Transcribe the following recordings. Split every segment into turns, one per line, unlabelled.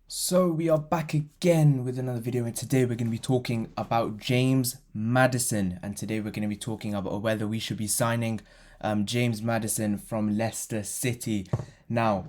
So we are back again with another video, and today we're going to be talking about James Maddison, and today we're going to be talking about whether we should be signing James Maddison from Leicester City. Now,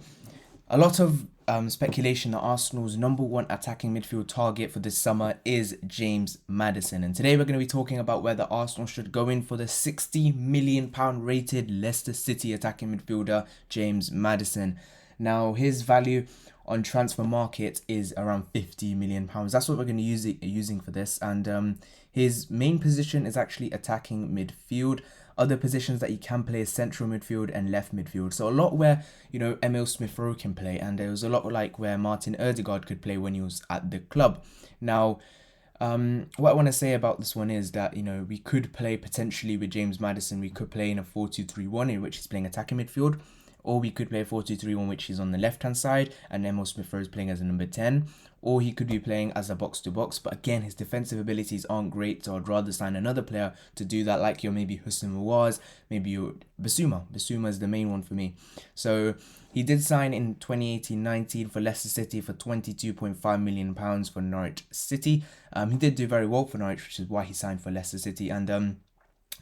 a lot of speculation that Arsenal's number one attacking midfield target for this summer is James Maddison, and today we're going to be talking about whether Arsenal should go in for the £60 million rated Leicester City attacking midfielder James Maddison. Now, his value on transfer market is around £50 million. That's what we're going to use using for this. And his main position is actually attacking midfield. Other positions that he can play is central midfield and left midfield. So a lot where, Emil Smith-Rowe can play, and there was a lot like where Martin Ødegaard could play when he was at the club. Now, what I want to say about this one is that, we could play potentially with James Maddison. We could play in a 4-2-3-1 in which he's playing attacking midfield. Or we could play 4-2-3-1, which is on the left-hand side, and Emil Smith-Rowe is playing as a number 10. Or he could be playing as a box-to-box, but again, his defensive abilities aren't great, so I'd rather sign another player to do that, like your maybe Hussein Mawaz, maybe your Basuma. Basuma is the main one for me. So he did sign in 2018-19 for Leicester City for £22.5 million for Norwich City. He did do very well for Norwich, which is why he signed for Leicester City, and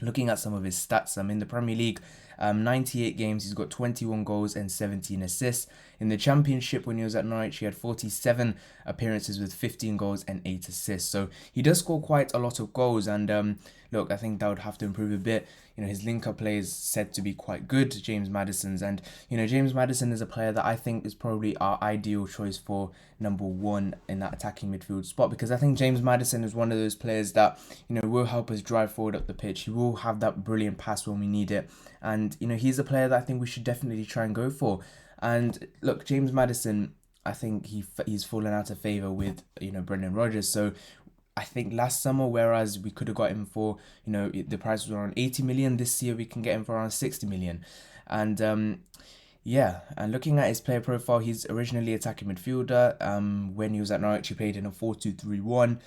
looking at some of his stats, in the Premier League, 98 games, he's got 21 goals and 17 assists. In the Championship, when he was at Norwich, he had 47 appearances with 15 goals and 8 assists. So he does score quite a lot of goals, and look, I think that would have to improve a bit. His link-up play is said to be quite good, James Maddison's, and James Maddison is a player that I think is probably our ideal choice for number one in that attacking midfield spot, because I think James Maddison is one of those players that will help us drive forward up the pitch. He will have that brilliant pass when we need it, and he's a player that I think we should definitely try and go for. And look, James Maddison, I think he's fallen out of favour with Brendan Rodgers. So I think last summer, whereas we could have got him for, the price was around 80 million, this year we can get him for around 60 million. And yeah, and looking at his player profile, he's originally attacking midfielder. When he was at Norwich, he played in a 4-2-3-1.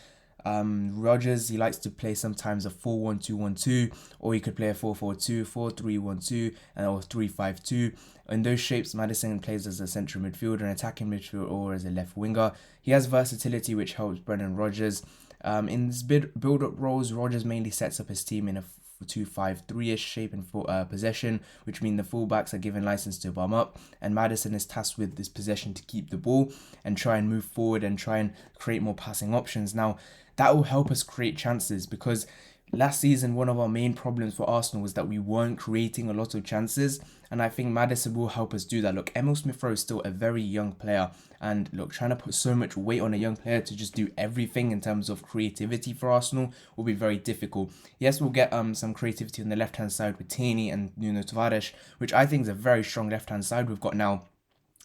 Rodgers, he likes to play sometimes a 4-1-2-1-2, or he could play a 4-4-2, 4-3-1-2, or 3-5-2. In those shapes, Maddison plays as a central midfielder, an attacking midfielder, or as a left winger. He has versatility, which helps Brendan Rodgers. In his build-up roles, Rodgers mainly sets up his team in a 2-5-3-ish shape and possession, which means the fullbacks are given license to bomb up, and Maddison is tasked with this possession to keep the ball and try and move forward and try and create more passing options. Now, that will help us create chances, because last season, one of our main problems for Arsenal was that we weren't creating a lot of chances, and I think Maddison will help us do that. Look, Emil Smith-Rowe is still a very young player, and look, trying to put so much weight on a young player to just do everything in terms of creativity for Arsenal will be very difficult. Yes, we'll get some creativity on the left-hand side with Tierney and Tavares, which I think is a very strong left-hand side we've got now.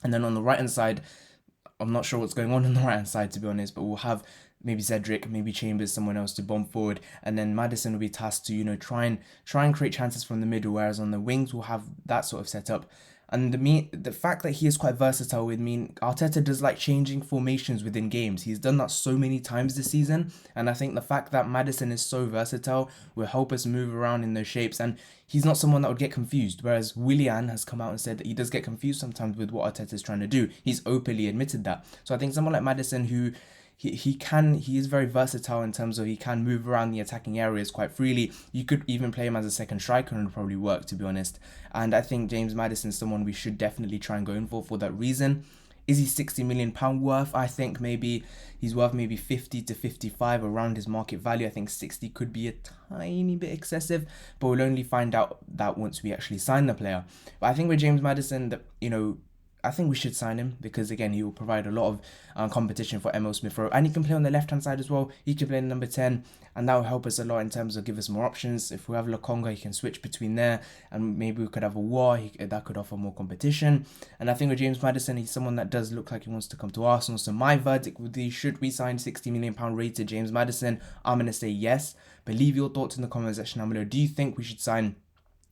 And then on the right-hand side, I'm not sure what's going on the right-hand side, to be honest, but we'll have maybe Cedric, maybe Chambers, someone else to bomb forward, and then Maddison will be tasked to try and create chances from the middle, whereas on the wings we'll have that sort of setup. And the fact that he is quite versatile with Arteta does like changing formations within games. He's done that so many times this season, and I think the fact that Maddison is so versatile will help us move around in those shapes, and he's not someone that would get confused, whereas Willian has come out and said that he does get confused sometimes with what Arteta is trying to do. He's openly admitted that. So I think someone like Maddison, who he is very versatile in terms of he can move around the attacking areas quite freely. You could even play him as a second striker and it would probably work, to be honest. And I think James Maddison is someone we should definitely try and go in for that reason. Is he £60 million worth? I think maybe he's worth maybe 50 to 55 around his market value. I think 60 could be a tiny bit excessive, but we'll only find out that once we actually sign the player. But I think with James Maddison, that I think we should sign him, because again, he will provide a lot of competition for Emil Smith-Rowe, and he can play on the left hand side as well. He can play in number 10, and that will help us a lot in terms of give us more options. If we have Lokonga, he can switch between there, and maybe we could have a War that could offer more competition. And I think with James Maddison, he's someone that does look like he wants to come to Arsenal. So my verdict would be, should we sign £60 million rated James Maddison? I'm going to say yes, but leave your thoughts in the comment section down below. Do you think we should sign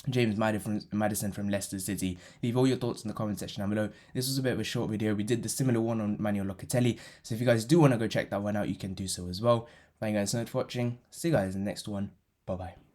James Maddison from Leicester City? Leave all your thoughts in the comment section down below. This was a bit of a short video. We did the similar one on Manuel Locatelli, so if you guys do want to go check that one out, you can do so as well. Thank you guys so much for watching. See you guys in the next one. Bye bye.